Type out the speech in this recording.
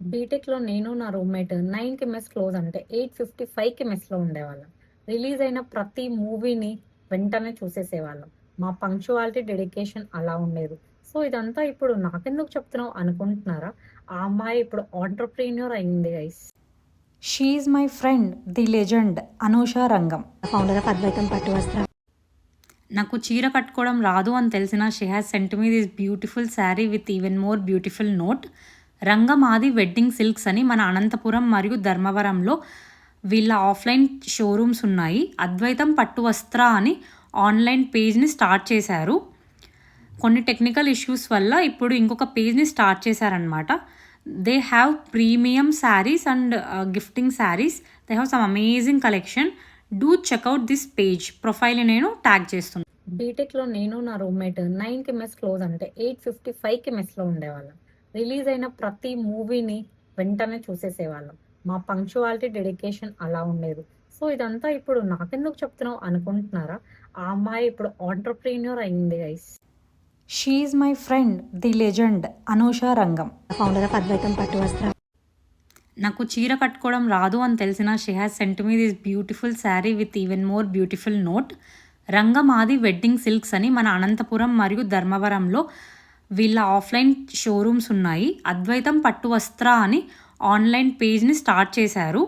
బీటెక్‌లో నేను, నా రూమ్‌మేట్ 9కి మెస్ క్లోజ్ అంటే 8:55కి మెస్‌లో ఉండేవాళ్ళం. రిలీజ్ అయిన ప్రతి మూవీని వెంటనే చూసేసేవాళ్ళం. మా పంక్చువాలిటీ, డెడికేషన్ అలా ఉండేది. సో, ఇదంతా ఇప్పుడు నాకెందుకు చెప్తున్నావు అనుకుంటున్నారా? ఆ అమ్మాయి ఇప్పుడు ఎంటర్‌ప్రెన్యూర్ అయింది guys. She is my friend the legend Anusha Rangam. Founder of అద్వైతం పట్టు వస్త్ర. నాకు చీర కట్టుకోవడం రాదు అని తెలిసిన she has sent me this beautiful sari with even more beautiful note. రంగమాది వెడ్డింగ్ సిల్క్స్ అని మన అనంతపురం మరియు ధర్మవరంలో వీళ్ళ ఆఫ్లైన్ షోరూమ్స్ ఉన్నాయి. అద్వైతం పట్టు వస్త్ర అని ఆన్లైన్ పేజ్ని స్టార్ట్ చేశారు. కొన్ని టెక్నికల్ ఇష్యూస్ వల్ల ఇప్పుడు ఇంకొక పేజ్ని స్టార్ట్ చేశారనమాట. They have premium saris and gifting saris. They have some amazing collection. Do checkout this page. ప్రొఫైల్ని నేను ట్యాగ్ చేస్తున్నాను. బీటెక్‌లో నేను, నా రూమ్‌మేట్ 9కి మెస్ క్లోజ్ అంటే 8:55కి మెస్‌లో ఉండేవాళ్ళం. రిలీజ్ అయిన ప్రతి మూవీని వెంటనే చూసేసేవాళ్ళం. మా పంక్చువాలిటీ, డెడికేషన్ అలా ఉండేది. సో, ఇదంతా ఇప్పుడు నాకెందుకు చెప్తున్నావు అనుకుంటున్నారా? ఆ అమ్మాయి ఇప్పుడు ఎంటర్‌ప్రెన్యూర్ అయింది guys. She is my friend the legend Anusha Rangam. Founder of అద్వైతం పట్టు వస్త్ర. నాకు చీర కట్టుకోవడం రాదు అని తెలిసిన she has sent me this beautiful sari with even more beautiful note. రంగమాది వెడ్డింగ్ సిల్క్స్ అని మన అనంతపురం మరియు ధర్మవరంలో వీళ్ళ ఆఫ్లైన్ షోరూమ్స్ ఉన్నాయి. అద్వైతం పట్టు వస్త్ర అని ఆన్లైన్ పేజ్ని స్టార్ట్ చేశారు.